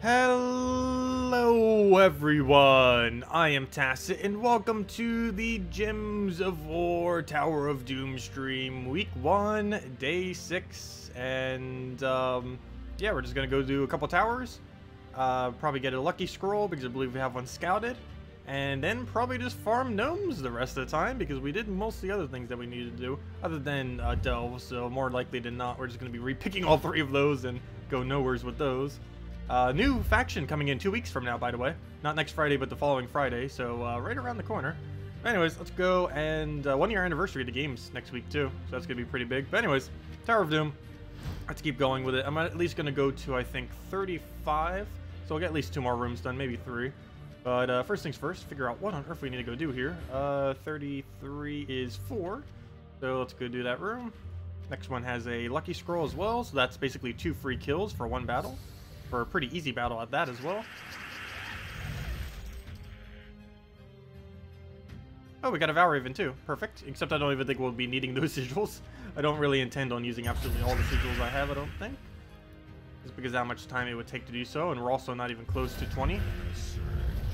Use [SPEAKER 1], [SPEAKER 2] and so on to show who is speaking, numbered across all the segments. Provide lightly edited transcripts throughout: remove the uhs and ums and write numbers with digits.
[SPEAKER 1] Hello everyone, I am Tacet and welcome to the Gems of War Tower of Doom stream, week 1, day 6, and yeah, we're just gonna go do a couple towers, probably get a lucky scroll because I believe we have one scouted, and then probably just farm gnomes the rest of the time because we did most of the other things that we needed to do, other than delve, so more likely than not, we're just gonna be repicking all 3 of those and go nowheres with those. New faction coming in 2 weeks from now, by the way. Not next Friday, but the following Friday, so right around the corner. Anyways, let's go, and 1 year anniversary of the games next week too, so that's gonna be pretty big. But anyways, Tower of Doom, let's keep going with it. I'm at least gonna go to, I think, 35, so I'll get at least 2 more rooms done, maybe 3. But first things first, figure out what on earth we need to go do here. 33 is 4, so let's go do that room. Next one has a lucky scroll as well, so that's basically 2 free kills for 1 battle. For a pretty easy battle at that as well. Oh, we got a Valraven too. Perfect. Except I don't even think we'll be needing those sigils. I don't really intend on using absolutely all the sigils I have, I don't think. Just because of how much time it would take to do so, and we're also not even close to 20.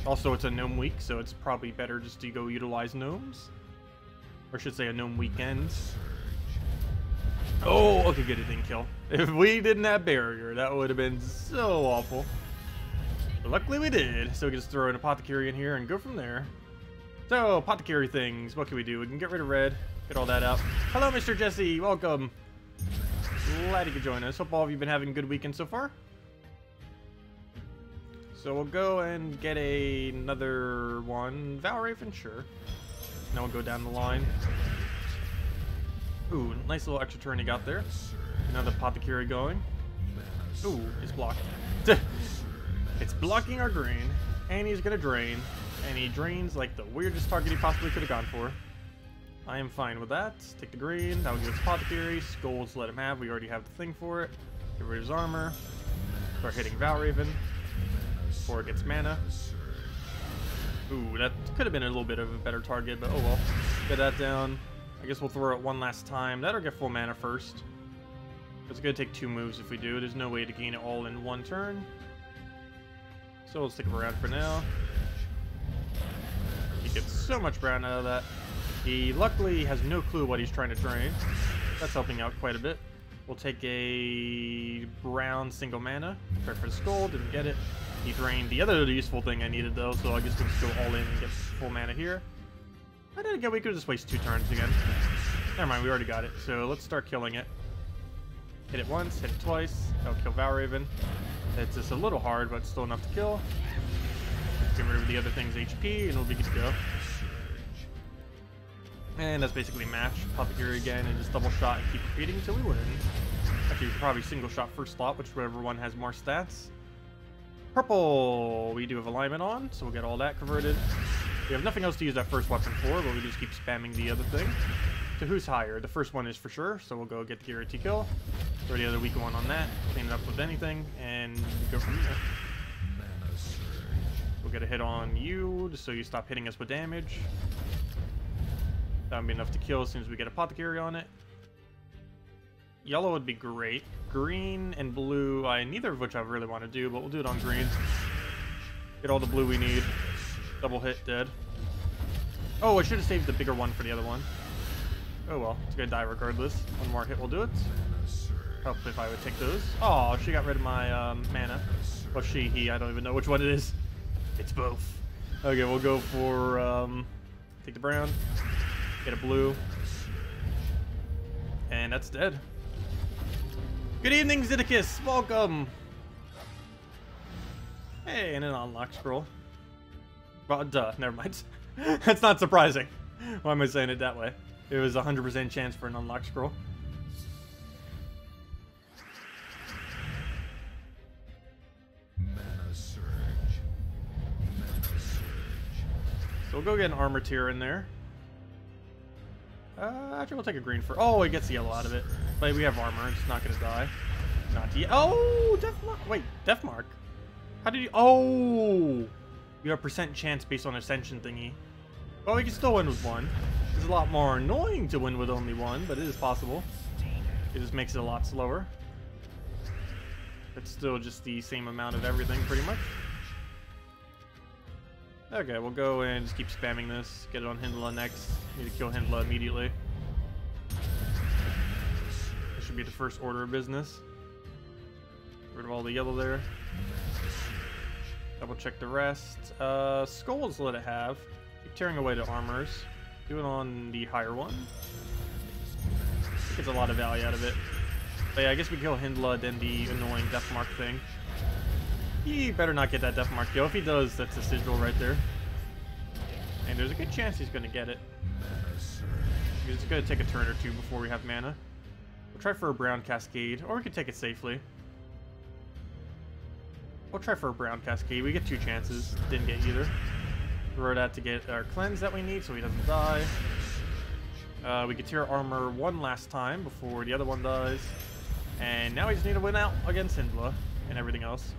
[SPEAKER 1] Also, it's a gnome week, so it's probably better just to go utilize gnomes. Or I should say a gnome weekend. Oh, okay, good, it didn't kill. If we didn't have barrier, that would have been so awful. But luckily we did, so we can just throw an apothecary in here and go from there. So, apothecary things, what can we do? We can get rid of red, get all that out. Hello, Mr. Jesse, welcome. Glad you could join us. Hope all of you have been having a good weekend so far. So we'll go and get another one. Valraven, sure. Now we'll go down the line. Ooh, nice little extra turn he got there. Another apothecary going. Ooh, it's blocked. It's blocking our green, and he's gonna drain. And he drains like the weirdest target he possibly could have gone for. I am fine with that. Take the green, that will give us apothecary. Skulls, let him have. We already have the thing for it. Get rid of his armor. Start hitting Valraven before it gets mana. Ooh, that could have been a little bit of a better target, but oh well. Get that down. I guess we'll throw it one last time. That'll get full mana first. It's gonna take 2 moves if we do. There's no way to gain it all in 1 turn. So we'll stick around for now. He gets so much brown out of that. He luckily has no clue what he's trying to drain. That's helping out quite a bit. We'll take a brown single mana. Try for the skull, didn't get it. He drained the other useful thing I needed though, so I guess we'll just go all in and get full mana here. But then again, we could just waste 2 turns again. Never mind, we already got it. So let's start killing it. Hit it once, hit it twice. That'll kill Valraven. It's just a little hard, but still enough to kill. Get rid of the other thing's HP, and we'll be good to go. And that's basically match. Apothecary again, and just double shot and keep repeating until we win. Actually, probably single shot first slot, whichever one has more stats. Purple! We do have alignment on, so we'll get all that converted. We have nothing else to use that first weapon for, but we just keep spamming the other thing. So who's higher? The first one is for sure, so we'll go get the guarantee kill. Throw the other weak one on that, clean it up with anything, and go from there. We'll get a hit on you, just so you stop hitting us with damage. That would be enough to kill as soon as we get apothecary on it. Yellow would be great. Green and blue, neither of which I really want to do, but we'll do it on green. Get all the blue we need. Double hit, dead. Oh, I should have saved the bigger one for the other one. Oh well, it's gonna die regardless. 1 more hit will do it. Hopefully if I would take those. Oh, she got rid of my mana. Well, he, I don't even know which one it is. It's both. Okay, we'll go for, take the brown, get a blue, and that's dead. Good evening, Zeddicus, welcome! Hey, and an unlock scroll. Well, duh, never mind. That's not surprising. Why am I saying it that way? It was a 100% chance for an unlock scroll.
[SPEAKER 2] Mana surge. Mana surge.
[SPEAKER 1] So we'll go get an armor tier in there. Actually, we'll take a green for. Oh, it gets yellow out of it. But we have armor. It's not gonna die. Not yet. Oh, death mark. Wait, death mark. How did you? Oh, you have a % chance based on ascension thingy. Well, we can still win with 1. It's a lot more annoying to win with only 1, but it is possible. It just makes it a lot slower. It's still just the same amount of everything, pretty much. Okay, we'll go and just keep spamming this. Get it on Hyndla next. Need to kill Hyndla immediately. This should be the first order of business. Get rid of all the yellow there. Double check the rest. Skulls let it have. Keep tearing away the armors. Do it on the higher one. Gets a lot of value out of it. But yeah, I guess we kill Hyndla, then the annoying death mark thing. He better not get that death mark kill. If he does, that's a sigil right there. And there's a good chance he's going to get it. He's going to take a turn or two before we have mana. We'll try for a brown cascade, or we could take it safely. We'll try for a brown cascade. We get 2 chances. Didn't get either. Throw that to get our cleanse that we need so he doesn't die. We could tear armor one last time before the other one dies. And now we just need to win out against Hyndla and everything else.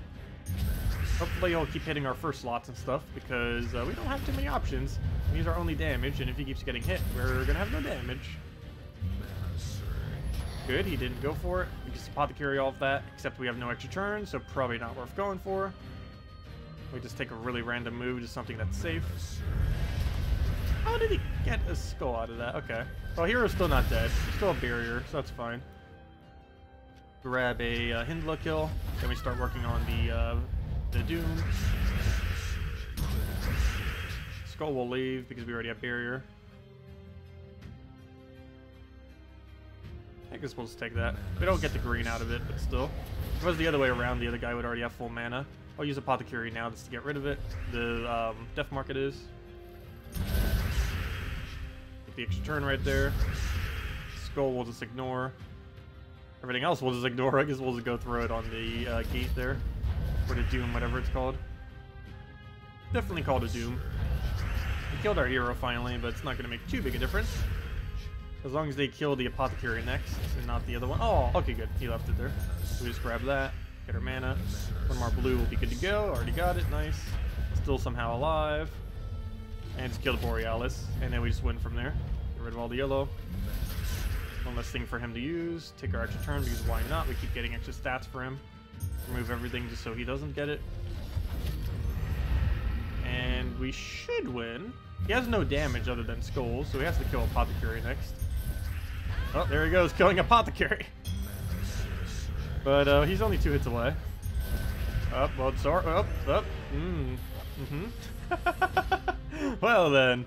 [SPEAKER 1] Hopefully he'll keep hitting our first slots and stuff, because we don't have too many options. These are only damage, and if he keeps getting hit, we're gonna have no damage. Good, he didn't go for it. We just apothecary all of that, except we have no extra turns, so probably not worth going for. We just take a really random move, just something that's safe. How did he get a skull out of that? Okay. Well, hero's still not dead. Still a barrier, so that's fine. Grab a Hyndla kill. Then we start working on the Doom. Skull will leave because we already have barrier. I guess we'll just take that. We don't get the green out of it, but still. If it was the other way around, the other guy would already have full mana. I'll use Apothecary now just to get rid of it. The Death Mark it is. Get the extra turn right there. Skull we'll just ignore. Everything else we'll just ignore. I guess we'll just go through it on the gate there. Or the Doom, whatever it's called. Definitely called a Doom. We killed our hero finally, but it's not going to make too big a difference. As long as they kill the Apothecary next, and not the other one. Oh, okay, good. He left it there. So we just grab that, get our mana. One more blue will be good to go. Already got it. Nice. Still somehow alive. And just kill the Borealis. And then we just win from there. Get rid of all the yellow. One less thing for him to use. Take our extra turn, because why not? We keep getting extra stats for him. Remove everything just so he doesn't get it. And we should win. He has no damage other than skulls, so he has to kill Apothecary next. Oh, there he goes, killing Apothecary. But he's only 2 hits away. Up, well, sorry, up. Well then.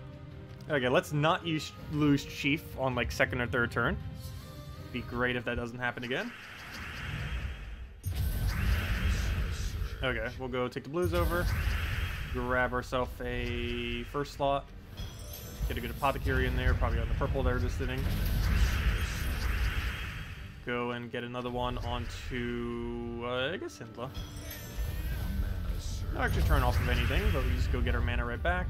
[SPEAKER 1] Okay, let's not lose Chief on like 2nd or 3rd turn. Be great if that doesn't happen again. Okay, we'll go take the blues over. Grab ourselves a first slot. Get a good Apothecary in there, probably on the purple they're just sitting. Go and get another one onto, I guess, Hyndla. No extra turn off of anything, but we just go get our mana right back.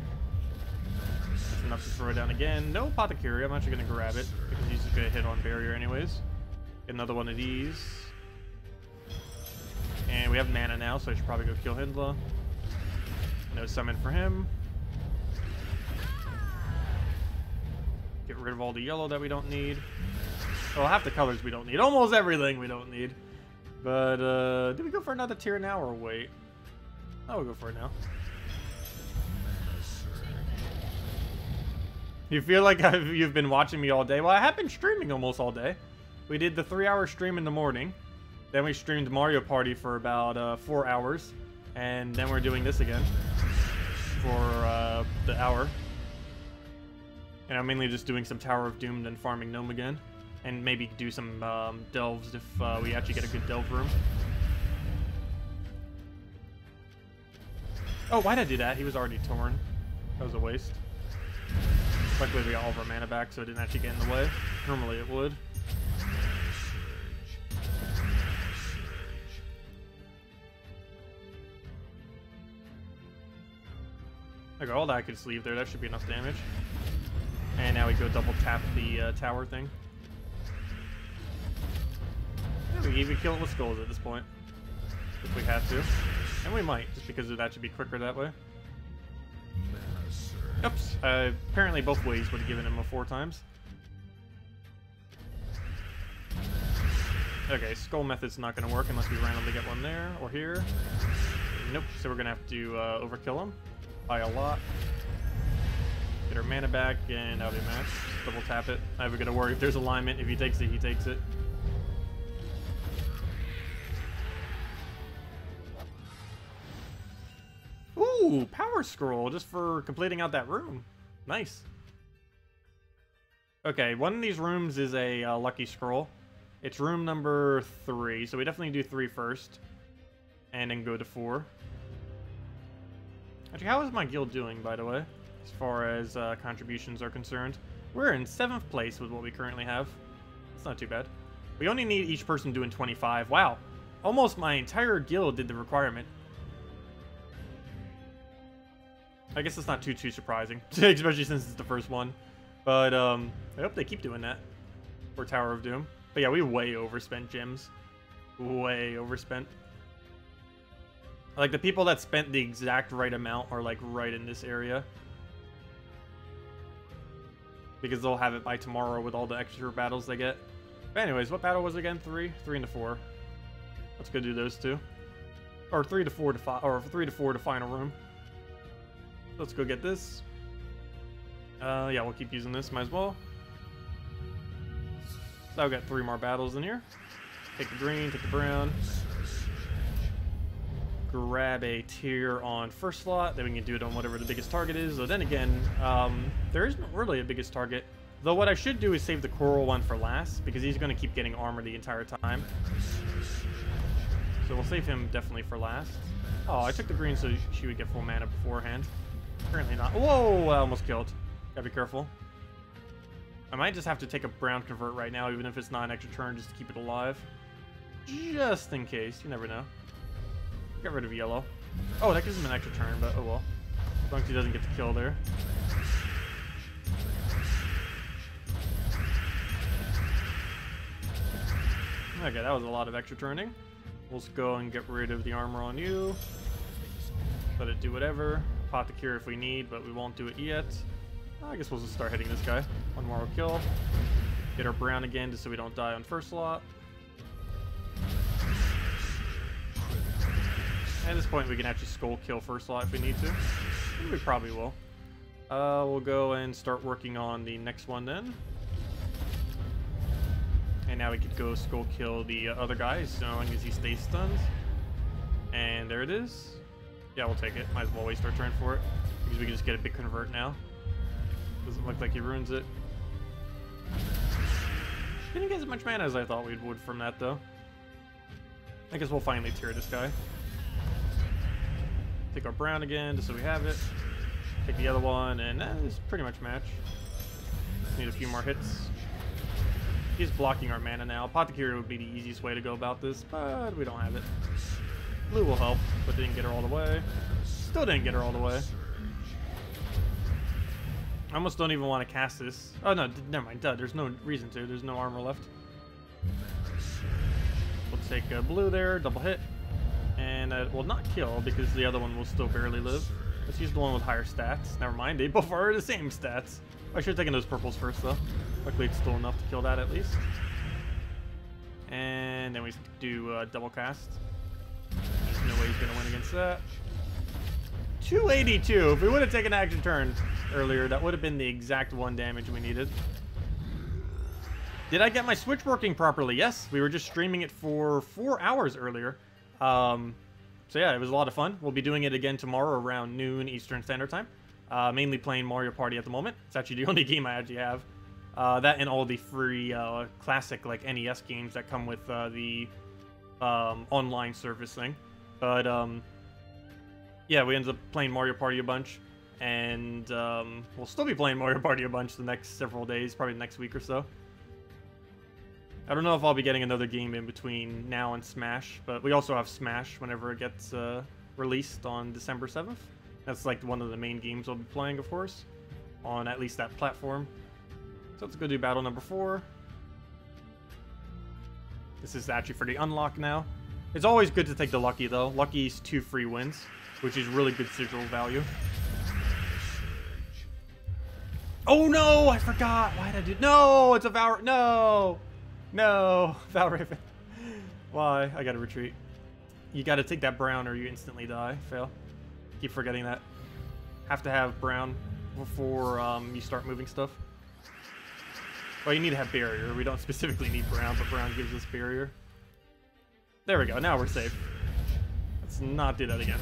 [SPEAKER 1] That's enough to throw it down again. No Apothecary, I'm actually going to grab it, because he's just going to hit on barrier anyways. Get another one of these. And we have mana now, so I should probably go kill Hyndla. No summon for him. Get rid of all the yellow that we don't need. Well, half the colors we don't need. Almost everything we don't need. But, do we go for another tier now or wait? Oh, we'll go for it now. You feel like you've been watching me all day? Well, I have been streaming almost all day. We did the 3-hour stream in the morning. Then we streamed Mario Party for about 4 hours. And then we're doing this again for the hour. And I'm mainly just doing some Tower of Doom and farming Gnome again. And maybe do some delves if we actually get a good delve room. Oh, why'd I do that? He was already torn. That was a waste. Luckily we got all of our mana back, so it didn't actually get in the way. Normally it would. Okay, all that I could just leave there. That should be enough damage. And now we go double tap the tower thing. Yeah, we kill it with skulls at this point. If we have to. And we might, just because that should be quicker that way. Oops. Apparently both ways would have given him a 4 times. Okay, skull method's not gonna work unless we randomly get one there or here. Nope, so we're gonna have to overkill him by a lot. Get our mana back, and that'll be a match. Double tap it. I haven't gotta worry if there's alignment. If he takes it, he takes it. Ooh, power scroll just for completing out that room. Nice. Okay, one of these rooms is a lucky scroll. It's room number 3, so we definitely do 3 first, and then go to 4. Actually, how is my guild doing, by the way, as far as contributions are concerned? We're in 7th place with what we currently have. It's not too bad. We only need each person doing 25. Wow, almost my entire guild did the requirement. I guess it's not too surprising, especially since it's the first one. But I hope they keep doing that for Tower of Doom. But yeah, we way overspent gems. Way overspent. Like, the people that spent the exact right amount are, like, right in this area. Because they'll have it by tomorrow with all the extra battles they get. But anyways, what battle was it again? 3? 3 and 4. Let's go do those 2. Or 3 to 4 to 5, or 3 to 4 to final room. Let's go get this. Yeah, we'll keep using this, might as well. So I've got 3 more battles in here. Take the green, take the brown. Grab a tier on first slot, then we can do it on whatever the biggest target is. So then again, there isn't really a biggest target. Though what I should do is save the coral one for last, because he's going to keep getting armor the entire time. So we'll save him definitely for last. Oh, I took the green so she would get full mana beforehand. Apparently not. Whoa, I almost killed. Gotta be careful. I might just have to take a brown convert right now, even if it's not an extra turn, just to keep it alive. Just in case. You never know. Get rid of yellow. Oh, that gives him an extra turn, but oh well. As long as he doesn't get the kill there. Okay, that was a lot of extra turning. We'll just go and get rid of the armor on you. Let it do whatever. Pot the cure if we need, but we won't do it yet. I guess we'll just start hitting this guy. One more will kill. Get our brown again just so we don't die on first slot. At this point we can actually skull kill first slot if we need to. We probably will. We'll go and start working on the next one then. And now we could go skull kill the other guy as long as he stays stunned. And there it is. Yeah, we'll take it. Might as well waste our turn for it. Because we can just get a big convert now. Doesn't look like he ruins it. Didn't get as much mana as I thought we would from that though. I guess we'll finally tier this guy. Take our brown again just so we have it. Take the other one and that is pretty much match. Just need a few more hits. He's blocking our mana now. Apothecary would be the easiest way to go about this, but we don't have it. Blue will help, but didn't get her all the way. Still didn't get her all the way. I almost don't even want to cast this. Oh no, never mind. Duh, there's no reason to. There's no armor left. We'll take blue there, double hit. And will not kill because the other one will still barely live. Let's use the one with higher stats. Never mind, they both are the same stats. I should have taken those purples first though. Luckily it's still enough to kill that at least. And then we do double cast. There's no way he's going to win against that. 282. If we would have taken an action turn earlier, that would have been the exact 1 damage we needed. Did I get my Switch working properly? Yes, we were just streaming it for 4 hours earlier. So yeah, it was a lot of fun. We'll be doing it again tomorrow around noon Eastern Standard Time. Mainly playing Mario Party at the moment. It's actually the only game I actually have. That and all the free classic like NES games that come with the online service thing. But yeah, we ended up playing Mario Party a bunch. And we'll still be playing Mario Party a bunch the next several days, probably next week or so. I don't know if I'll be getting another game in between now and Smash, but we also have Smash whenever it gets released on December 7th. That's like one of the main games I'll be playing, of course, on at least that platform. So let's go do battle number 4. This is actually for the unlock now. It's always good to take the lucky though. Lucky's 2 free wins, which is really good sigil value. Oh no, I forgot. Why did I do? No, it's a Val. No, Val Raven. Why? I gotta retreat. You gotta take that brown or you instantly die. Fail. Keep forgetting that. Have to have brown before you start moving stuff. Well, you need to have barrier. We don't specifically need brown, but brown gives us barrier. There we go. Now we're safe. Let's not do that again.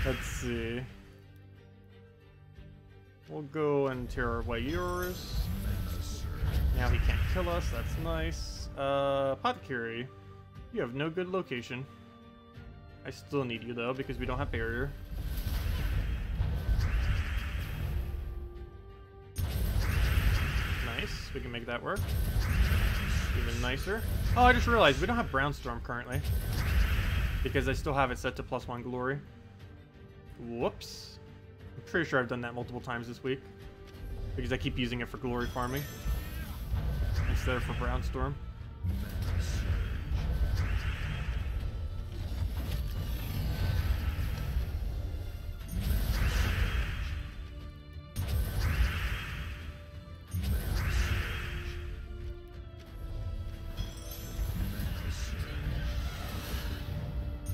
[SPEAKER 1] Let's see. We'll go and tear away yours. Now he can't kill us. That's nice. Apothecary. You have no good location. I still need you though because we don't have barrier. Nice. We can make that work. Even nicer. Oh, I just realized we don't have Brownstorm currently because I still have it set to +1 glory. Whoops. I'm pretty sure I've done that multiple times this week because I keep using it for glory farming instead of for Brownstorm.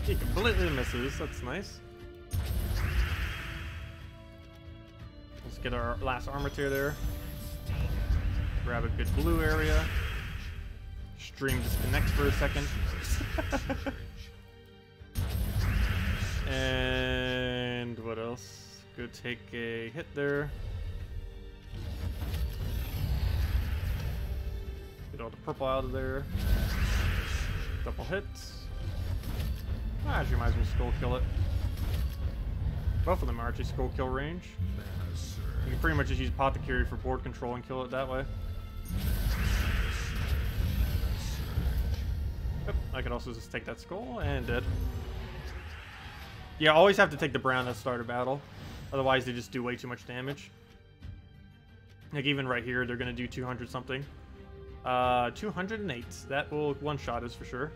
[SPEAKER 1] He completely misses. That's nice. Let's get our last armor tier there. Grab a good blue area. Stream disconnects for a second. And what else? Go take a hit there. Get all the purple out of there. Double hits. Actually, might as well skull kill it. Both of them are actually skull kill range. You can pretty much just use Apothecary for board control and kill it that way. Yep, I could also just take that skull and dead. Yeah, always have to take the brown at the start of battle. Otherwise, they just do way too much damage. Like even right here, they're going to do 200 something. 208. That will one-shot us for sure.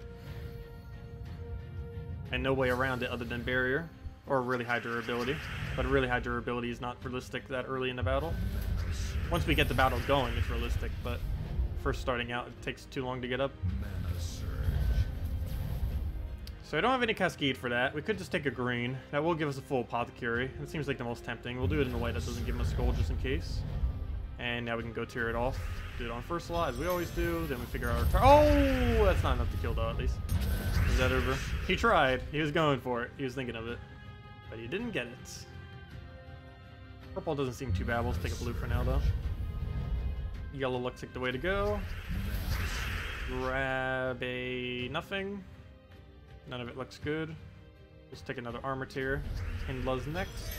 [SPEAKER 1] And no way around it other than barrier or really high durability. But really high durability is not realistic that early in the battle. Once we get the battle going, it's realistic, but first starting out, it takes too long to get up. So I don't have any Cascade for that. We could just take a green. That will give us a full Apothecary. It seems like the most tempting. We'll do it in a way that doesn't give him a skull just in case. And now we can go tear it off. Do it on first slot as we always do. Then we figure out our Oh, that's not enough to kill though, at least. Is that over? He tried. He was going for it. He was thinking of it. But he didn't get it. Purple doesn't seem too bad. We'll just take a blue for now though. Yellow looks like the way to go. Grab a nothing. None of it looks good. Let's take another armor tier. Hindla's next.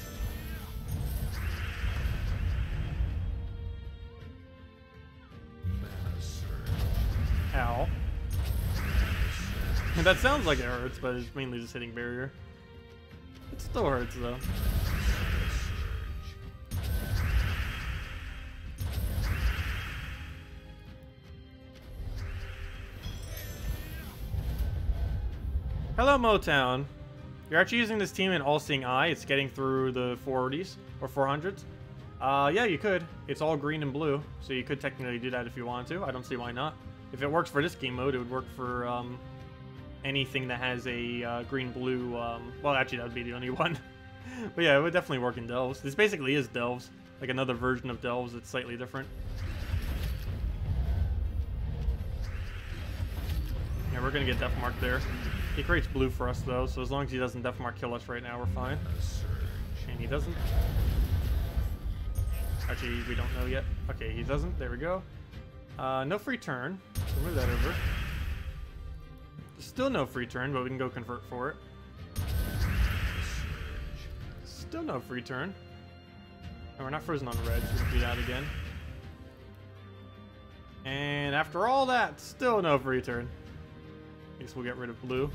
[SPEAKER 1] Ow. That sounds like it hurts, but it's mainly just hitting barrier. It still hurts though. Hello, Motown. You're actually using this team in All-Seeing Eye. It's getting through the 440s or 400s. Yeah, you could. It's all green and blue, so you could technically do that if you want to. I don't see why not. If it works for this game mode, it would work for anything that has a green-blue. Well, actually, that would be the only one. But yeah, it would definitely work in Delves. This basically is Delves, like another version of Delves. It's slightly different. Yeah, we're gonna get Death Mark there. He creates blue for us though, so as long as he doesn't Death Mark kill us right now, we're fine. And he doesn't. Actually, we don't know yet. Okay, he doesn't. There we go. No free turn. So move that over. Still no free turn, but we can go convert for it. Still no free turn. And we're not frozen on red, so we can do that again. And after all that, still no free turn. I guess we'll get rid of blue.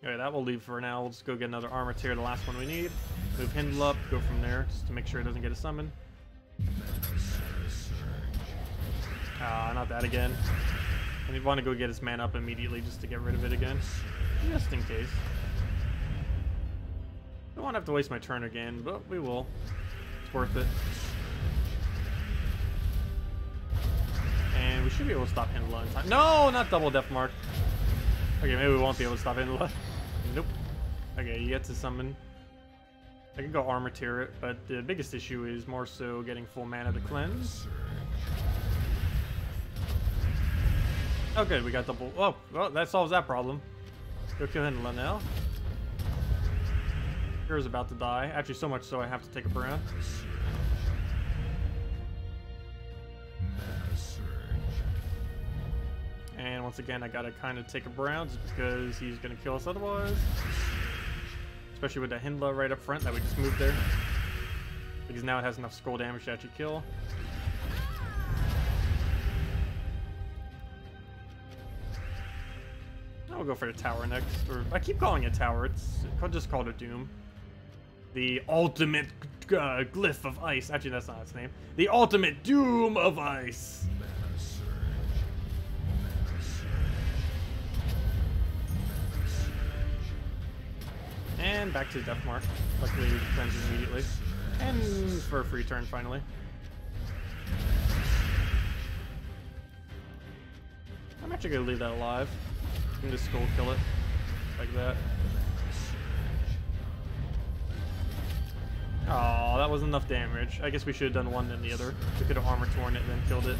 [SPEAKER 1] Okay, that will leave for now. We'll just go get another armor tier, the last one we need. Move Hindle up, go from there, just to make sure it doesn't get a summon. Ah, not that again. And we want to go get his mana up immediately just to get rid of it again. Just in case. Don't want to have to waste my turn again, but we will. It's worth it. And we should be able to stop Hindla in time. No, not double Death Mark. Okay, maybe we won't be able to stop Hindla. Nope. Okay, you get to summon. I can go armor tier it, but the biggest issue is more so getting full mana to cleanse. Oh good, we got double. Oh, well, that solves that problem. Go kill Hindla now. Hero's about to die. Actually, so much so I have to take a brand. And once again, I gotta kind of take a brown just because he's gonna kill us otherwise. Especially with that Hindla right up front that we just moved there. Because now it has enough scroll damage to actually kill. I'll go for the tower next. Or I keep calling it tower. It's just called a Doom. The ultimate glyph of ice. Actually, that's not its name. The ultimate Doom of ice. And back to the Death Mark. Luckily, we cleanse immediately. And for a free turn, finally. I'm actually going to leave that alive. I can just skull kill it. Like that. Oh, that was enough damage. I guess we should have done one then the other. We could have armor torn it and then killed it.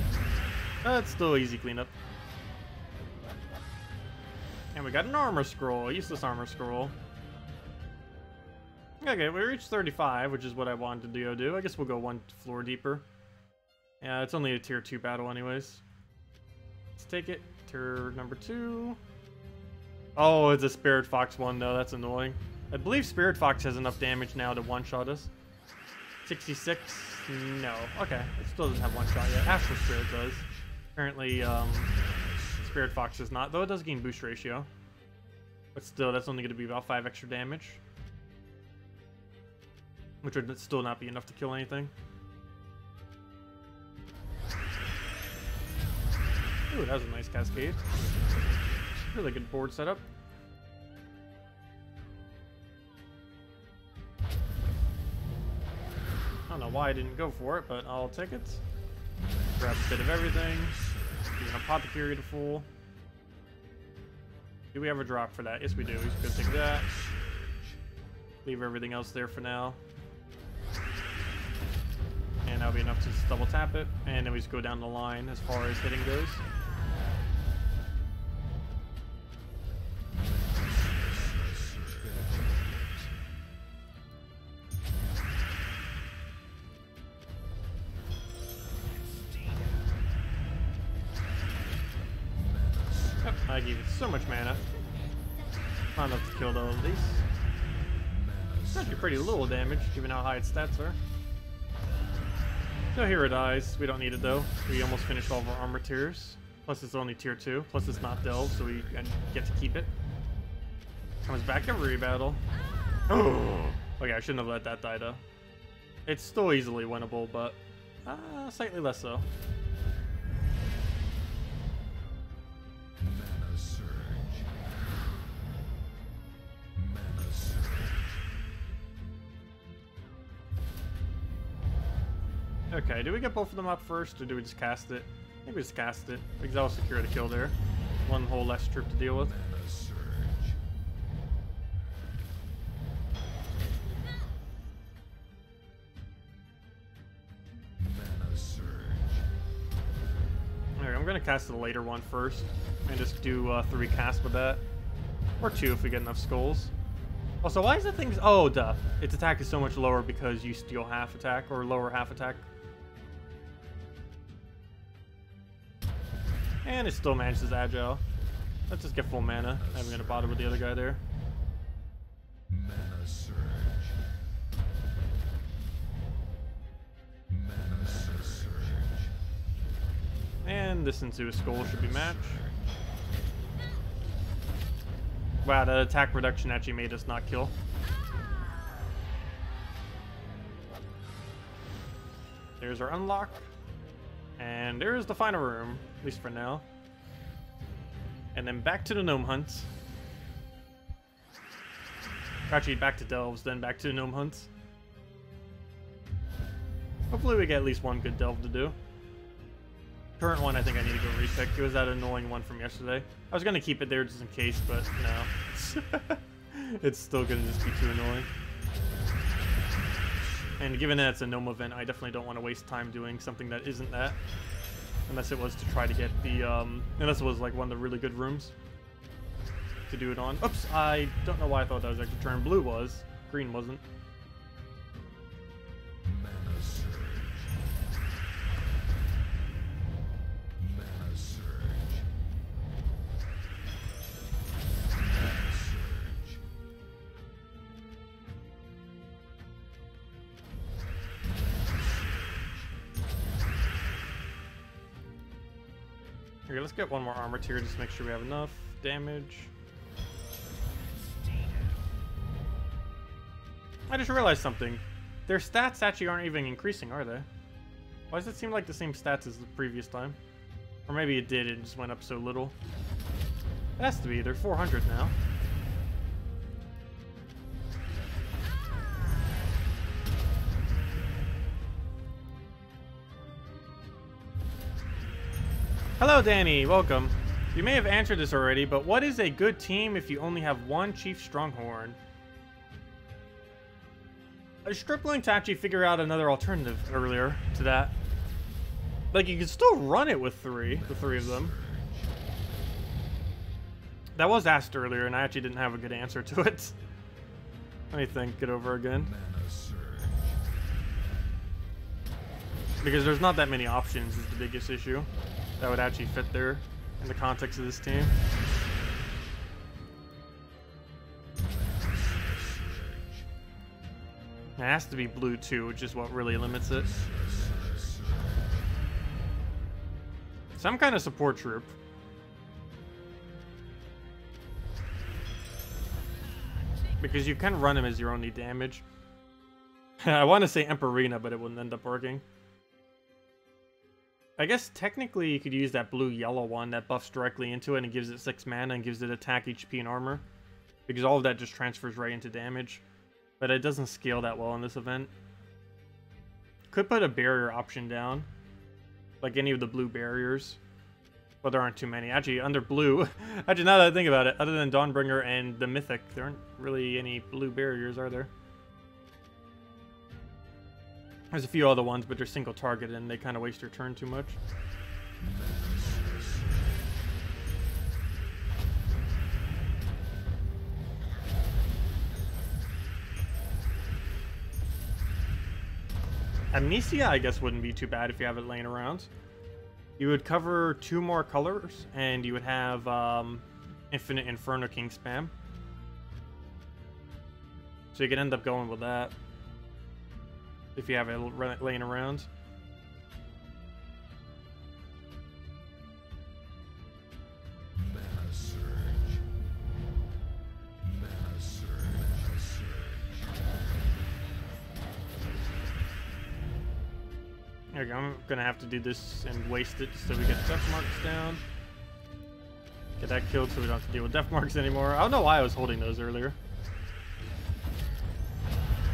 [SPEAKER 1] That's still easy cleanup. And we got an armor scroll. Useless armor scroll. Okay, we reached 35, which is what I wanted to do. I guess we'll go one floor deeper. Yeah, it's only a tier 2 battle anyways. Let's take it. Tier number 2. Oh, it's a Spirit Fox one though. That's annoying. I believe Spirit Fox has enough damage now to one-shot us. 66? No. Okay, it still doesn't have one-shot yet. Astral Spirit does. Apparently, Spirit Fox does not, though it does gain boost ratio. But still, that's only going to be about 5 extra damage. Which would still not be enough to kill anything. Ooh, that was a nice cascade. Really good board setup. I don't know why I didn't go for it, but I'll take it. Grab a bit of everything. Use an Apothecary to full. Do we have a drop for that? Yes, we do. We should go take that. Leave everything else there for now. And that'll be enough to just double tap it. And then we just go down the line as far as hitting goes. Yep, I gave it so much mana. Not enough to kill though at least. It's actually pretty little damage given how high its stats are. No hero dies. We don't need it though. We almost finished all of our armor tiers. Plus it's only tier 2. Plus it's not delve, so we get to keep it. Comes back every battle. Oh! Okay, I shouldn't have let that die though. It's still easily winnable, but slightly less so.
[SPEAKER 2] Mana surge. Mana surge.
[SPEAKER 1] Okay, do we get both of them up first, or do we just cast it? I think we just cast it, because that will secure the kill there. One whole less trip to deal with.
[SPEAKER 2] Mana surge. Mana surge.
[SPEAKER 1] Alright, I'm going to cast the later one first, and just do 3 casts with that. Or 2 if we get enough skulls. Also, why is that thing... Oh, duh. Its attack is so much lower because you steal half attack, or lower half attack. And it still manages agile. Let's just get full mana. I'm gonna bother with the other guy there.
[SPEAKER 2] Mana surge. Mana surge.
[SPEAKER 1] And this into a skull should be matched. Wow, the attack reduction actually made us not kill. There's our unlock. And there's the final room, at least for now. And then back to the gnome hunt. Actually, back to delves, then back to gnome hunts. Hopefully we get at least one good delve to do. Current one, I think I need to go repick. It was that annoying one from yesterday. I was going to keep it there just in case, but no. It's still going to just be too annoying. And given that it's a gnome event, I definitely don't want to waste time doing something that isn't that. Unless it was to try to get the, unless it was like one of the really good rooms to do it on. Oops, I don't know why I thought that was actually turn. Blue was. Green wasn't.
[SPEAKER 2] Mana surge. Mana surge. Mana surge.
[SPEAKER 1] Okay, let's get one more armor tier just to make sure we have enough damage. I just realized something. Their stats actually aren't even increasing, are they? Why does it seem like the same stats as the previous time? Or maybe it did, it just went up so little. It has to be, they're 400 now. Hello Danny, welcome. You may have answered this already, but what is a good team if you only have one Chief Stronghorn? I was struggling to actually figure out another alternative earlier to that. Like, you could still run it with the three of them. That was asked earlier, and I actually didn't have a good answer to it. Let me think it over again.
[SPEAKER 2] Mana surge.
[SPEAKER 1] Because there's not that many options is the biggest issue that would actually fit there in the context of this team. It has to be blue too, which is what really limits it. Some kind of support troop. Because you can run him as your only damage. I want to say Emperina, but it wouldn't end up working. I guess technically you could use that blue-yellow one that buffs directly into it and gives it 6 mana and gives it attack, HP, and armor. Because all of that just transfers right into damage. But it doesn't scale that well in this event. Could put a barrier option down. Like any of the blue barriers. But there aren't too many. Actually, under blue... Actually, now that I think about it, other than Dawnbringer and the Mythic, there aren't really any blue barriers, are there? There's a few other ones, but they're single target and they kind of waste your turn too much. Amnesia, I guess, wouldn't be too bad if you have it laying around. You would cover 2 more colors, and you would have Infinite Inferno King spam. So you could end up going with that if you have it laying around.
[SPEAKER 2] Mana surge. Mana surge. Mana surge.
[SPEAKER 1] There we go. I'm gonna have to do this and waste it so we get death marks down. Get that killed so we don't have to deal with death marks anymore. I don't know why I was holding those earlier.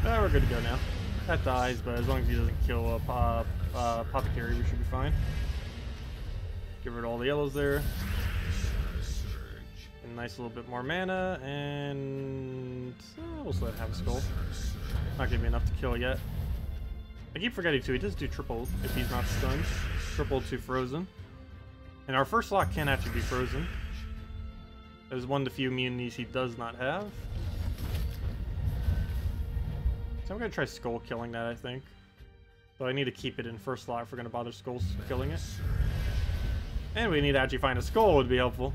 [SPEAKER 1] We're good to go now. That dies, but as long as he doesn't kill Apothecary, we should be fine. Get rid of all the yellows there. And nice little bit more mana, and we'll just let him have a skull. Not gonna be enough to kill yet. I keep forgetting too, he does do triple if he's not stunned. Triple to frozen. And our first lock can actually be frozen. There's one of the few immunities he does not have. So I'm going to try skull killing that, I think. But I need to keep it in first slot if we're going to bother skulls killing it. And we need to actually find a skull would be helpful.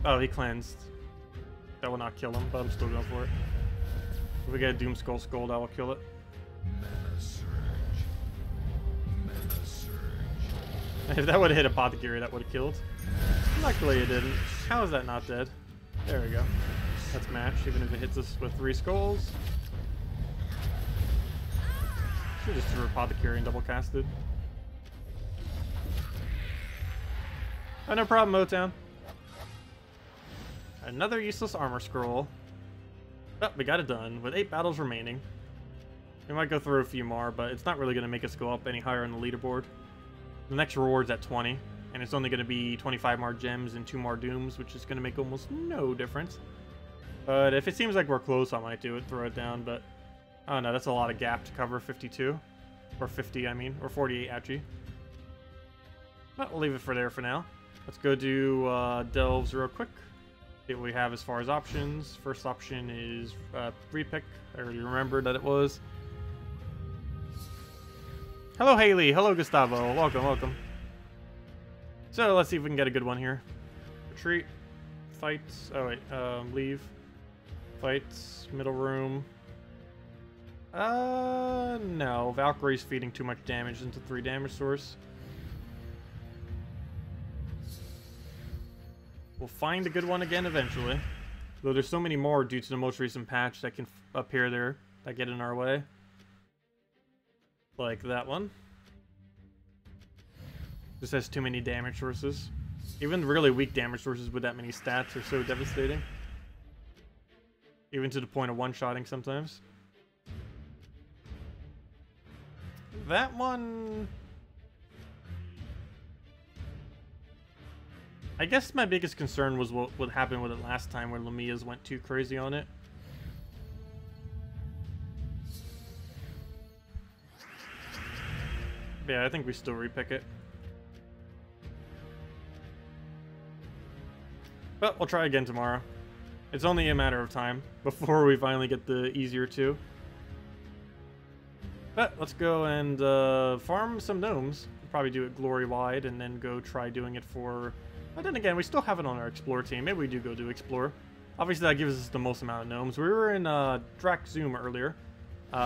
[SPEAKER 1] Oh, he cleansed. That will not kill him, but I'm still going for it. If we get a Doom Skull, that will kill it.
[SPEAKER 2] Mana surge. Mana surge.
[SPEAKER 1] If that would have hit Apothecary, that would have killed. Luckily it didn't. How is that not dead? There we go. That's matched, even if it hits us with 3 skulls. Should just threw Apothecary and double casted. Oh, no problem, Motown. Another useless armor scroll. Oh, we got it done with 8 battles remaining. We might go through a few more, but it's not really going to make us go up any higher on the leaderboard. The next reward's at 20, and it's only going to be 25 more gems and 2 more dooms, which is going to make almost no difference. But if it seems like we're close, I might do it, throw it down, but I don't know, that's a lot of gap to cover 52. Or 50, I mean, or 48 actually. But we'll leave it for there for now. Let's go do delves real quick. See what we have as far as options. First option is repick. I already remembered that it was. Hello, Haley. Hello, Gustavo. Welcome, welcome. So let's see if we can get a good one here. Retreat. Fights. Oh, wait. Leave. Fights. Middle room. No. Valkyrie's feeding too much damage into 3 damage source. We'll find a good one again eventually. Though there's so many more due to the most recent patch that can appear there that get in our way. Like that one. This has too many damage sources. Even really weak damage sources with that many stats are so devastating. Even to the point of one-shotting sometimes. That one... I guess my biggest concern was what happened with it last time when Lamia's went too crazy on it. Yeah, I think we still repick it. But we'll try again tomorrow. It's only a matter of time before we finally get the easier 2. But let's go and farm some gnomes. We'll probably do it glory-wide and then go try doing it for... But then again, we still have it on our Explore team. Maybe we do go do Explore. Obviously, that gives us the most amount of gnomes. We were in Drac Zoom earlier,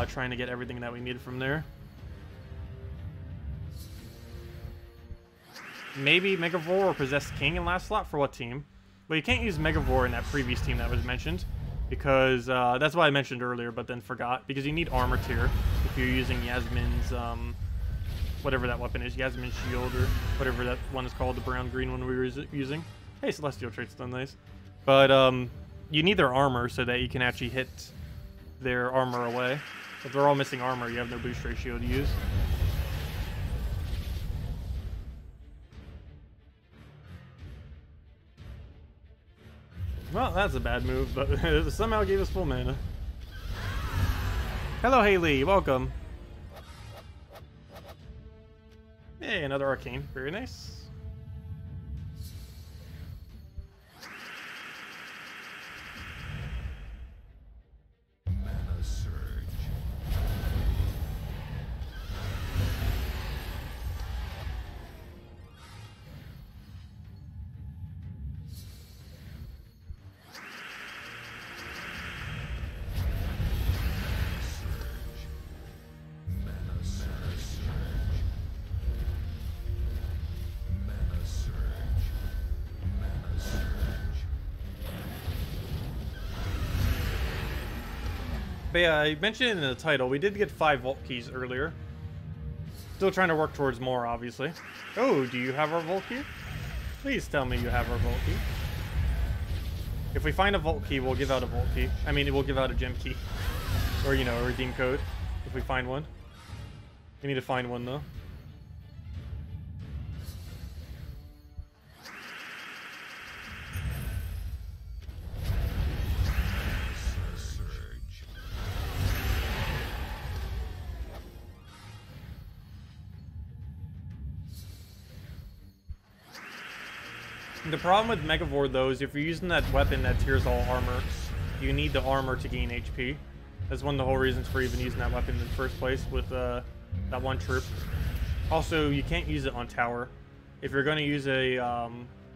[SPEAKER 1] trying to get everything that we needed from there. Maybe Megavore or Possessed King in last slot for what team? But you can't use Megavore in that previous team that was mentioned. Because that's what I mentioned earlier, but then forgot. Because you need armor tier if you're using Yasmin's... whatever that weapon is, Yasmin's shield or whatever that one is called, the brown-green one we were using. Hey, Celestial trait's done nice. But you need their armor so that you can actually hit their armor away. If they're all missing armor, you have no boost ratio to use. Well, that's a bad move, but it somehow gave us full mana. Hello, Haley. Welcome. Hey, another arcane. Very nice.
[SPEAKER 2] Mana surge.
[SPEAKER 1] But yeah, I mentioned in the title, we did get 5 vault keys earlier. Still trying to work towards more, obviously. Oh, do you have our vault key? Please tell me you have our vault key. If we find a vault key, we'll give out a vault key. I mean, we'll give out a gem key. Or, you know, a redeem code, if we find one. We need to find one, though. The problem with Megavore, though, is if you're using that weapon that tears all armor, you need the armor to gain HP. That's one of the whole reasons for even using that weapon in the first place with that one troop. Also, you can't use it on tower. If you're going to use a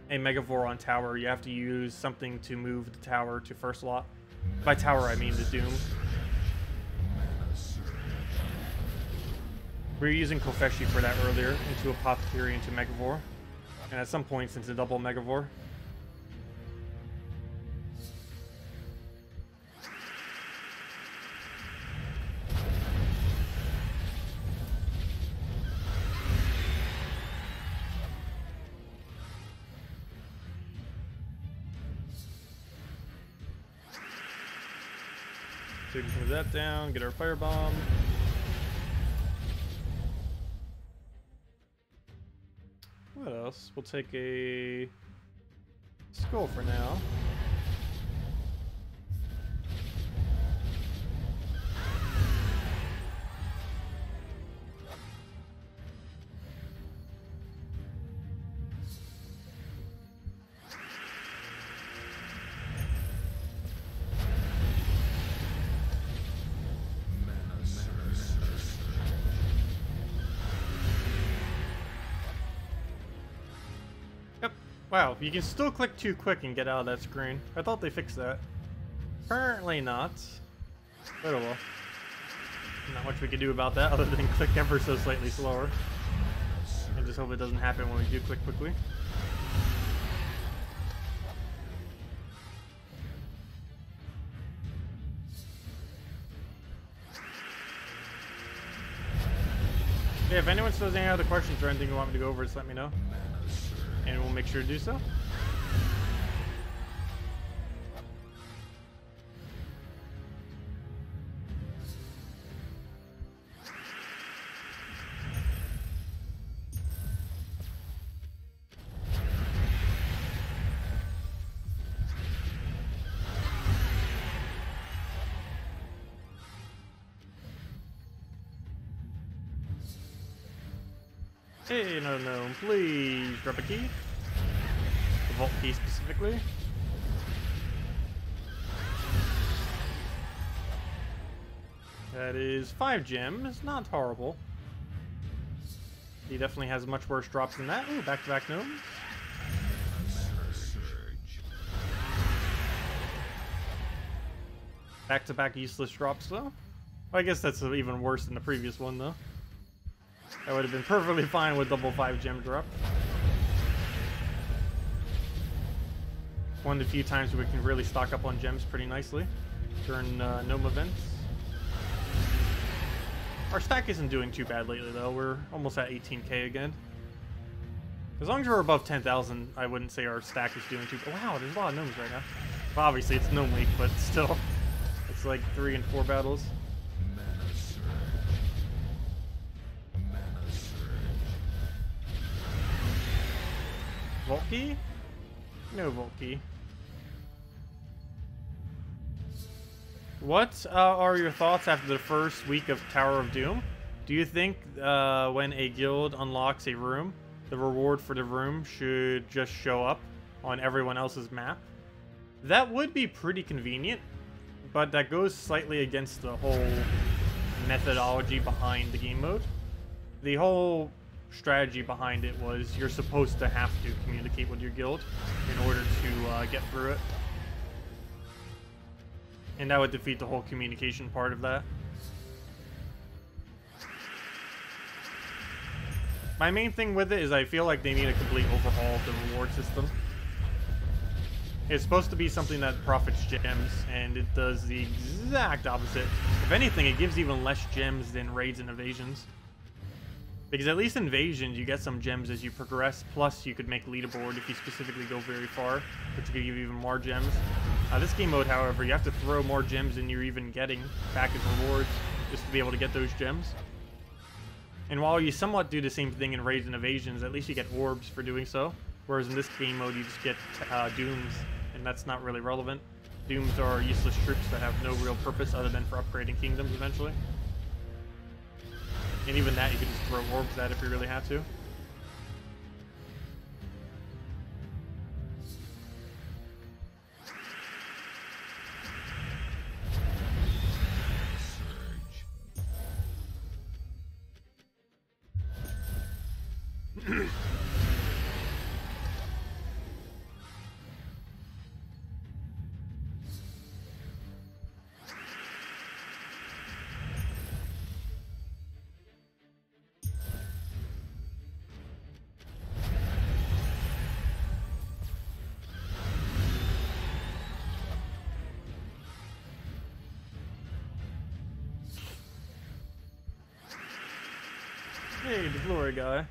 [SPEAKER 1] Megavore on tower, you have to use something to move the tower to first slot. By tower, I mean the Doom. We were using Kofeshi for that earlier, into Apothecary, into Megavore. And at some point, since a double Megavore. So we can move that down, get our firebomb. What else? We'll take a skull for now. Wow, you can still click too quick and get out of that screen. I thought they fixed that. Apparently not. But oh well. Not much we can do about that other than click ever so slightly slower. And just hope it doesn't happen when we do click quickly. Yeah, if anyone still has any other questions or anything you want me to go over, just let me know. And we'll make sure to do so. Hey, no, please drop a key. The vault key specifically. That is 5 gems, not horrible. He definitely has much worse drops than that. Ooh, back-to-back gnomes. Back-to-back useless drops, though. Well, I guess that's even worse than the previous one, though. I would have been perfectly fine with double 5 gem drop. One of the few times we can really stock up on gems pretty nicely during gnome events. Our stack isn't doing too bad lately, though. We're almost at 18k again. As long as we're above 10,000, I wouldn't say our stack is doing too bad. Wow, there's a lot of gnomes right now. Well, obviously, it's gnome week, but still. It's like 3 and 4 battles. Vault key? No vault key. What are your thoughts after the first week of Tower of Doom? Do you think when a guild unlocks a room, the reward for the room should just show up on everyone else's map? That would be pretty convenient, but that goes slightly against the whole methodology behind the game mode. The whole strategy behind it was you're supposed to have to communicate with your guild in order to get through it. And that would defeat the whole communication part of that. My main thing with it is I feel like they need a complete overhaul of the reward system. It's supposed to be something that profits gems, and it does the exact opposite. If anything, it gives even less gems than raids and evasions. Because at least invasions, you get some gems as you progress, plus you could make leaderboard if you specifically go very far, which could give you even more gems. This game mode, however, you have to throw more gems than you're even getting back as rewards just to be able to get those gems. And while you somewhat do the same thing in raids and evasions, at least you get orbs for doing so. Whereas in this game mode, you just get dooms, and that's not really relevant. Dooms are useless troops that have no real purpose other than for upgrading kingdoms eventually. And even that, you could just throw orbs at if you really had to. Hey, the glory guy.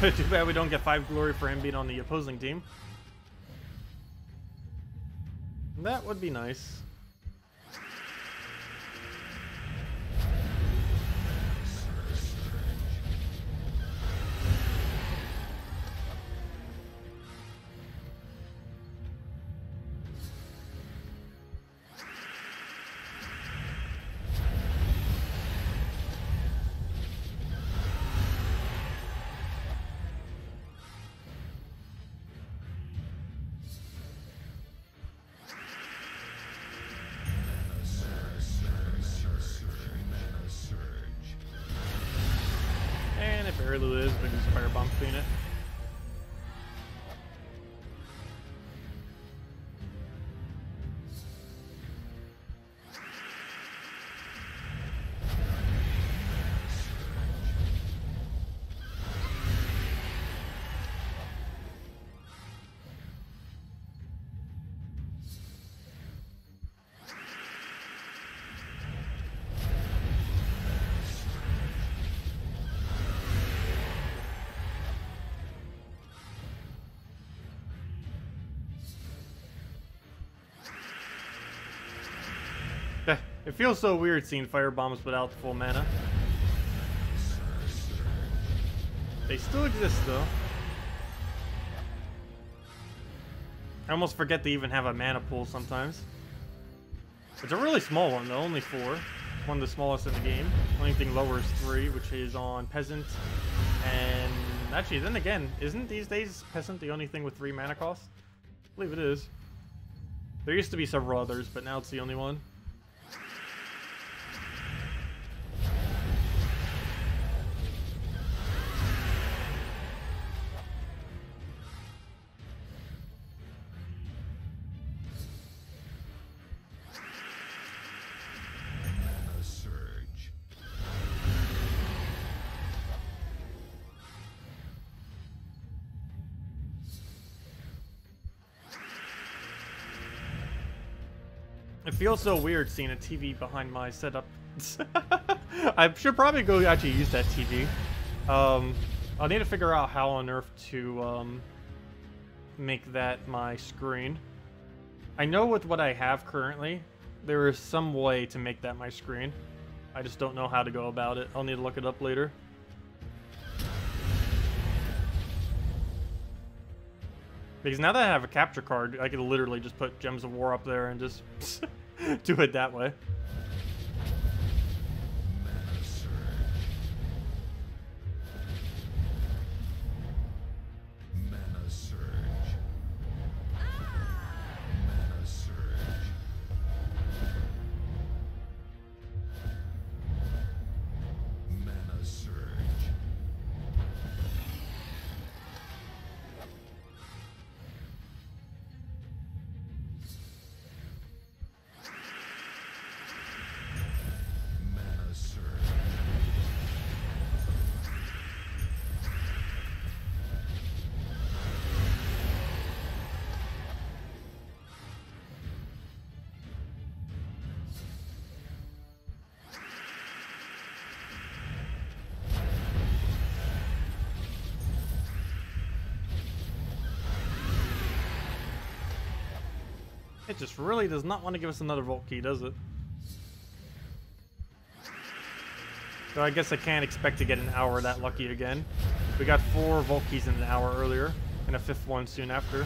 [SPEAKER 1] Too bad we don't get 5 glory for him being on the opposing team. That would be nice. Barely lives, but use firebomb to clean it. It feels so weird seeing fire bombs without full mana. They still exist though. I almost forget they even have a mana pool sometimes. It's a really small one though, only 4. One of the smallest in the game. Only thing lower is 3, which is on Peasant. And actually, then again, isn't these days Peasant the only thing with 3 mana cost? I believe it is. There used to be several others, but now it's the only one. It feels so weird seeing a TV behind my setup. I should probably go actually use that TV. I'll need to figure out how on earth to make that my screen. I know with what I have currently, there is some way to make that my screen. I just don't know how to go about it. I'll need to look it up later. Because now that I have a capture card, I could literally just put Gems of War up there and just do it that way. It just really does not want to give us another Vault Key, does it? So I guess I can't expect to get an hour that lucky again. We got 4 Vault Keys in an hour earlier, and a 5th one soon after.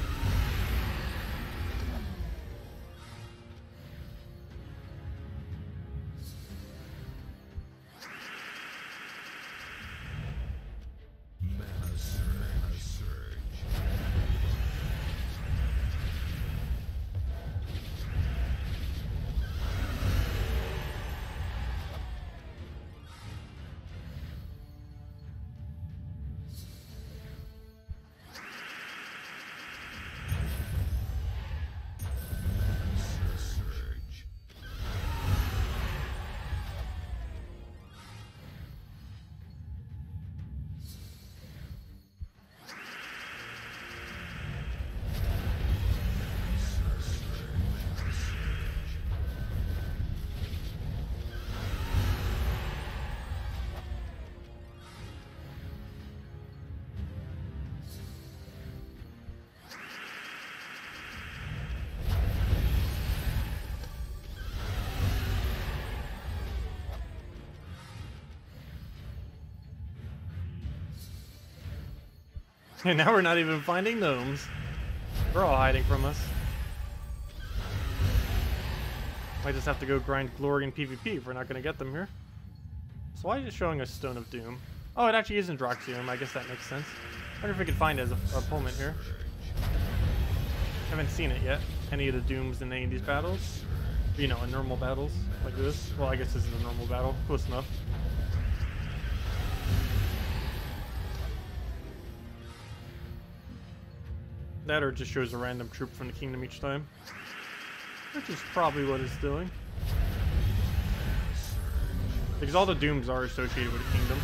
[SPEAKER 1] And now we're not even finding gnomes. They're all hiding from us. Might just have to go grind glory in PvP if we're not going to get them here. So why is it showing us Stone of Doom? Oh, it actually isn't Droxium. I guess that makes sense. I wonder if we could find it as a opponent here. Haven't seen it yet. Any of the Dooms in any of these battles. You know, in normal battles like this. Well, I guess this is a normal battle. Close enough. That or it just shows a random troop from the kingdom each time. Which is probably what it's doing. Because all the Dooms are associated with the kingdom.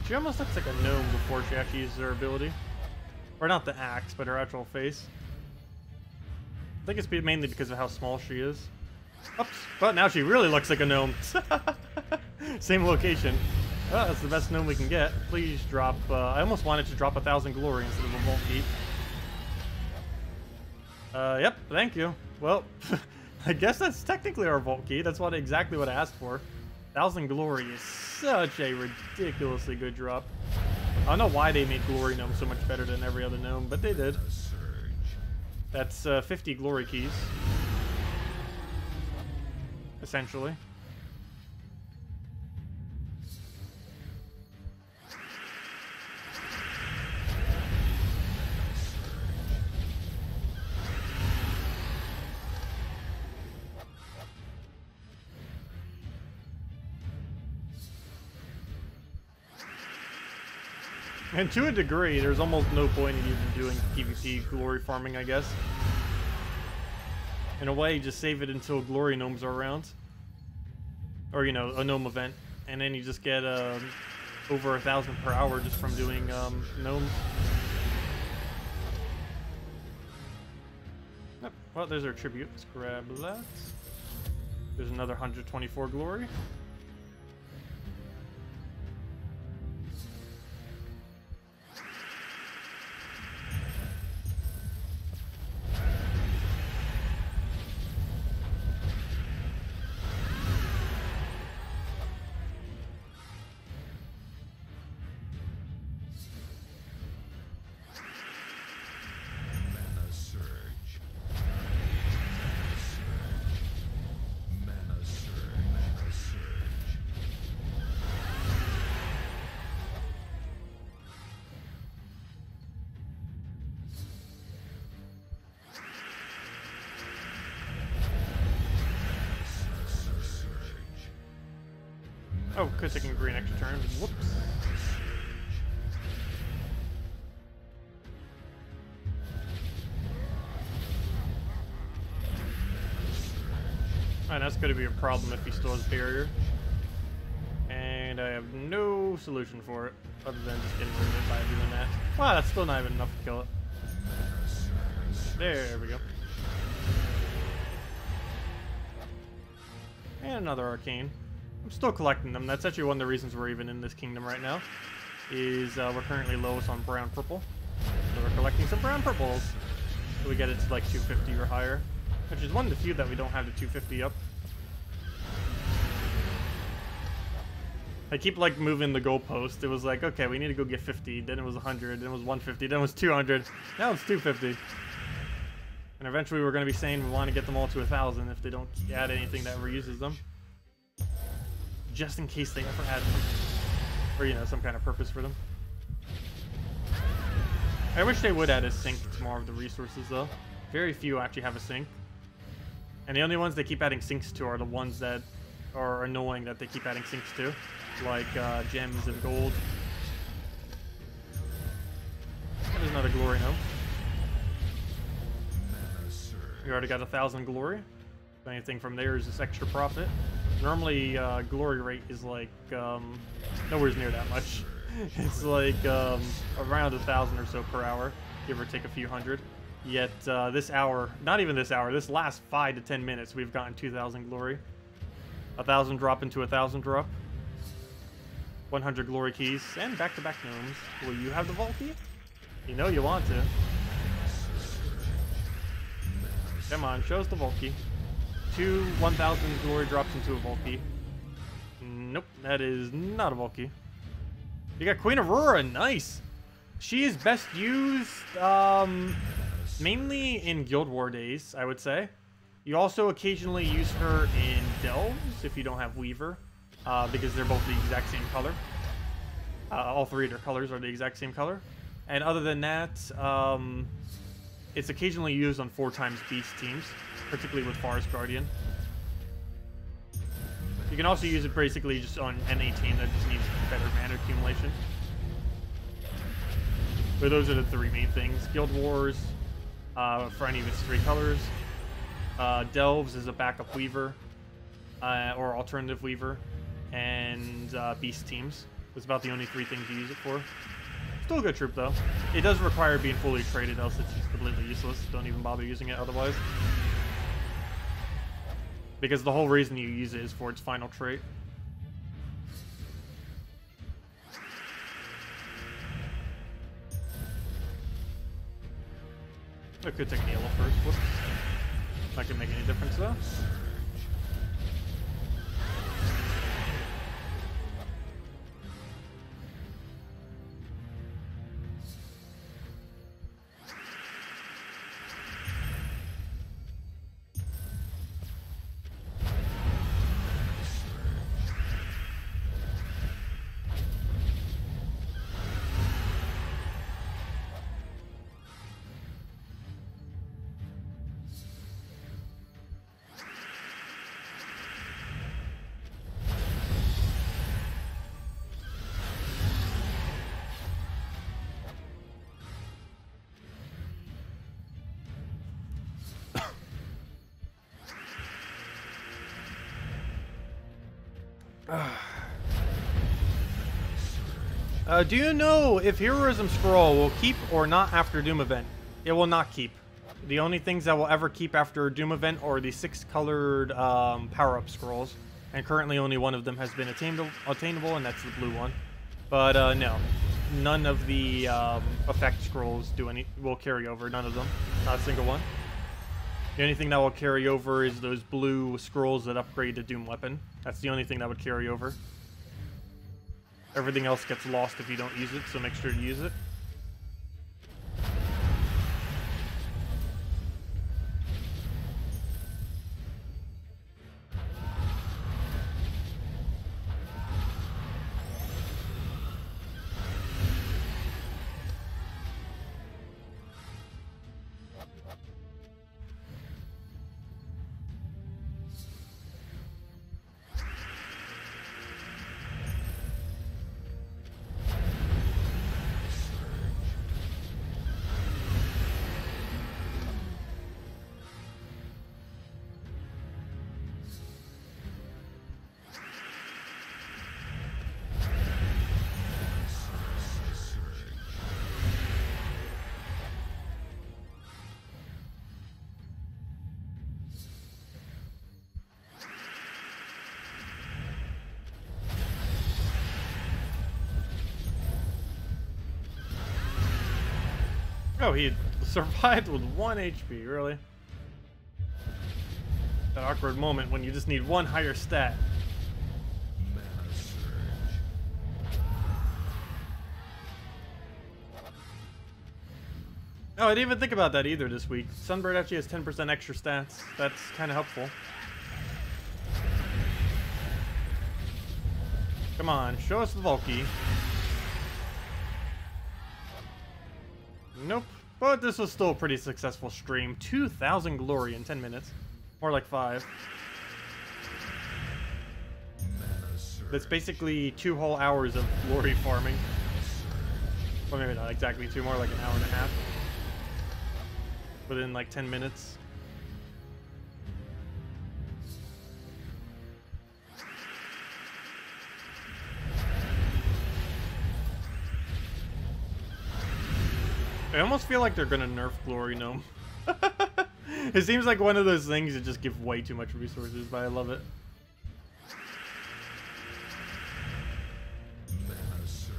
[SPEAKER 1] She almost looks like a gnome before she actually uses her ability. Or not the axe, but her actual face. I think it's mainly because of how small she is. Oops. But now she really looks like a gnome. Same location. Oh, that's the best gnome we can get. Please drop... I almost wanted to drop 1,000 glory instead of a vault key. Yep, thank you. Well, I guess that's technically our vault key. That's exactly what I asked for. 1,000 glory is such a ridiculously good drop. I don't know why they made glory gnome so much better than every other gnome, but they did. That's 50 glory keys. Essentially. And to a degree, there's almost no point in even doing PvP glory farming, I guess. In a way, just save it until glory gnomes are around. Or, you know, a gnome event. And then you just get over 1,000 per hour just from doing gnomes. Yep. Well, there's our tribute. Let's grab that. There's another 124 glory. Oh, could have taken green extra turn. Whoops. Alright, that's going to be a problem if he still has barrier. And I have no solution for it, other than just getting rid of it by doing that. Wow, that's still not even enough to kill it. There we go. And another arcane. I'm still collecting them. That's actually one of the reasons we're even in this kingdom right now. Is we're currently lowest on brown purple. So we're collecting some brown purples. So we get it to like 250 or higher. Which is one of the few that we don't have the 250 up. I keep like moving the goalpost. It was like, okay, we need to go get 50. Then it was 100. Then it was 150. Then it was 200. Now it's 250. And eventually we're going to be saying we want to get them all to 1,000 if they don't add anything that reuses them. Just in case they ever add them. Or, you know, some kind of purpose for them. I wish they would add a sync to more of the resources, though. Very few actually have a sync. And the only ones they keep adding syncs to are the ones that are annoying that they keep adding syncs to. Like gems and gold. There's another glory gnome. We already got 1,000 glory. Anything from there is just extra profit. Normally, glory rate is like nowhere near that much. It's like around 1,000 or so per hour, give or take a few hundred. Yet this hour, not even this hour, this last 5 to 10 minutes, we've gotten 2,000 glory. 1,000 drop into 1,000 drop. 100 glory keys, and back-to-back gnomes. Will you have the vault key? You know you want to. Come on, show us the vault key. 1,000 glory drops into a vault key. Nope, that is not a vault key. You got Queen Aurora, nice! She is best used mainly in Guild War days, I would say. You also occasionally use her in Delves if you don't have Weaver, because they're both the exact same color. All three of their colors are the exact same color. And other than that, it's occasionally used on 4x Beast teams, particularly with Forest Guardian. You can also use it basically just on any team that just needs better mana accumulation. But those are the three main things. Guild Wars, for any of its three colors. Delves is a backup Weaver, or alternative Weaver. And Beast teams. That's about the only three things you use it for. Still a good troop, though. It does require being fully traded, else it's just completely useless. Don't even bother using it otherwise. Because the whole reason you use it is for its final trait. I could take an yellow first. Whoops. Not gonna make any difference, though. Do you know if Heroism Scroll will keep or not after Doom event? It will not keep. The only things that will ever keep after a Doom event are the 6-colored power-up scrolls. And currently only one of them has been attainable, and that's the blue one. But no. None of the effect scrolls will carry over. None of them. Not a single one. The only thing that will carry over is those blue scrolls that upgrade to Doom Weapon. That's the only thing that would carry over. Everything else gets lost if you don't use it, so make sure to use it. Oh, he survived with 1 HP, really? That awkward moment when you just need one higher stat. Oh, I didn't even think about that either this week. Sunbird actually has 10% extra stats. That's kind of helpful. Come on, show us the Volky. Nope. But this was still a pretty successful stream. 2,000 glory in 10 minutes. More like 5. That's basically 2 whole hours of glory farming. Well, maybe not exactly 2, more like an hour and a half. Within like 10 minutes. I almost feel like they're gonna nerf Glory Gnome. It seems like one of those things that just give way too much resources, but I love it.
[SPEAKER 2] Mana surge.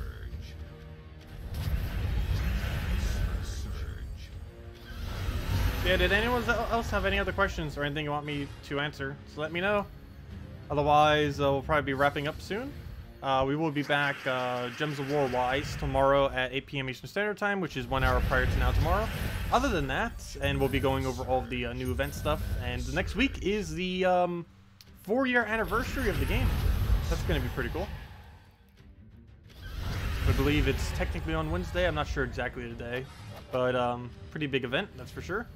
[SPEAKER 1] Yeah, did anyone else have any other questions or anything you want me to answer? So let me know. Otherwise, we'll probably be wrapping up soon. We will be back Gems of War wise tomorrow at 8 p.m. Eastern Standard Time, which is 1 hour prior to now tomorrow. Other than that, and we'll be going over all of the new event stuff. And the next week is the 4-year anniversary of the game. That's going to be pretty cool. I believe it's technically on Wednesday. I'm not sure exactly the day, but pretty big event, that's for sure.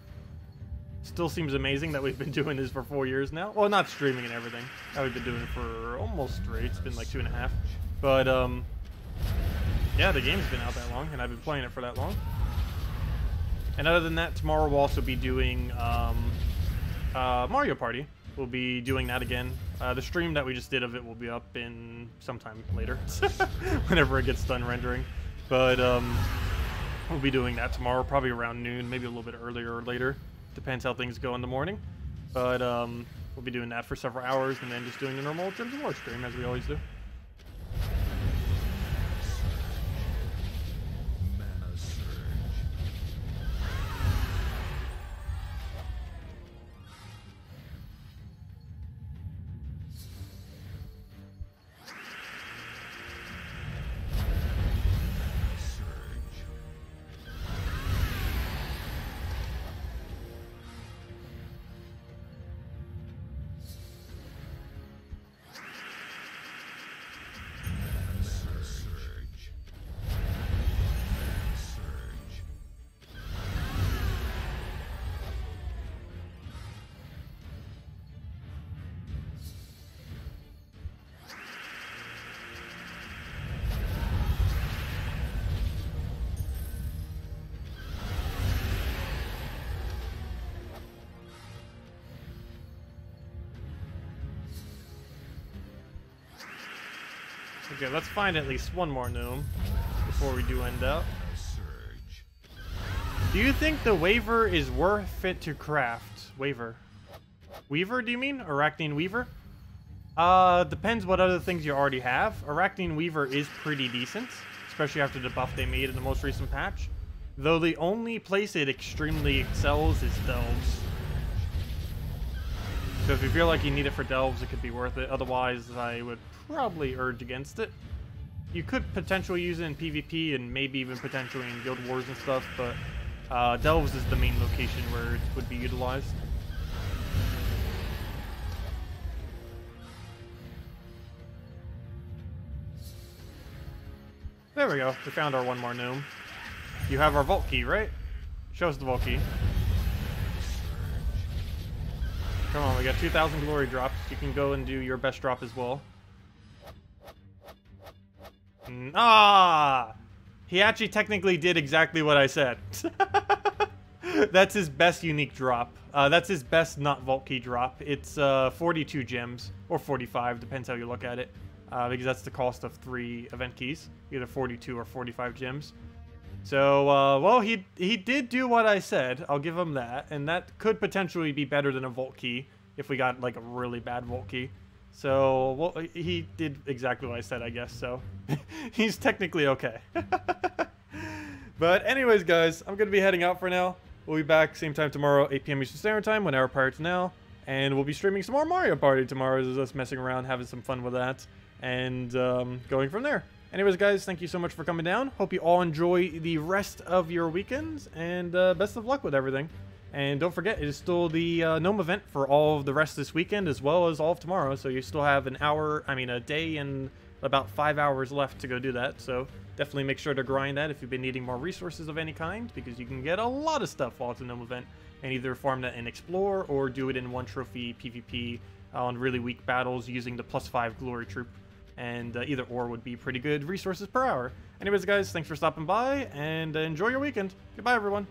[SPEAKER 1] Still seems amazing that we've been doing this for 4 years now. Well, not streaming and everything. We've been doing it for almost 3. It's been like 2.5. But, yeah, the game's been out that long, and I've been playing it for that long. And other than that, tomorrow we'll also be doing Mario Party. We'll be doing that again. The stream that we just did of it will be up in sometime later, whenever it gets done rendering. But we'll be doing that tomorrow, probably around noon, maybe a little bit earlier or later. Depends how things go in the morning. But we'll be doing that for several hours and then just doing the normal Gems of War stream as we always do.
[SPEAKER 2] Mana surge.
[SPEAKER 1] Okay, let's find at least one more gnome before we do end up.
[SPEAKER 2] Surge.
[SPEAKER 1] Do you think the Waver is worth it to craft? Waver. Weaver, do you mean? Arachnine Weaver? Depends what other things you already have. Arachnine Weaver is pretty decent, especially after the buff they made in the most recent patch. Though the only place it extremely excels is Delves. So if you feel like you need it for Delves, it could be worth it. Otherwise, I would probably urge against it. You could potentially use it in PvP and maybe even potentially in Guild Wars and stuff, but Delves is the main location where it would be utilized. There we go. We found our one more gnome. You have our vault key, right? Show us the vault key. Come on, we got 2,000 glory drops. You can go and do your best drop as well. Ah! He actually technically did exactly what I said. That's his best unique drop. That's his best not vault key drop. It's 42 gems, or 45, depends how you look at it. Because that's the cost of 3 event keys, either 42 or 45 gems. So, well, he did do what I said. I'll give him that. And that could potentially be better than a vault key if we got, like, a really bad vault key. So, well, he did exactly what I said, I guess. So, he's technically okay. But anyways, guys, I'm going to be heading out for now. We'll be back same time tomorrow, 8 p.m. Eastern Standard Time, 1 hour prior to now. And we'll be streaming some more Mario Party tomorrow. As us messing around, having some fun with that. And going from there. Anyways, guys, thank you so much for coming down. Hope you all enjoy the rest of your weekends, and best of luck with everything. And don't forget, it is still the Gnome event for all of the rest this weekend, as well as all of tomorrow. So you still have a day and about 5 hours left to go do that. So definitely make sure to grind that if you've been needing more resources of any kind, because you can get a lot of stuff while it's a Gnome event, and either farm that and explore, or do it in 1 trophy PvP on really weak battles using the +5 glory troop. And either or would be pretty good resources per hour. Anyways, guys, thanks for stopping by, and enjoy your weekend. Goodbye, everyone.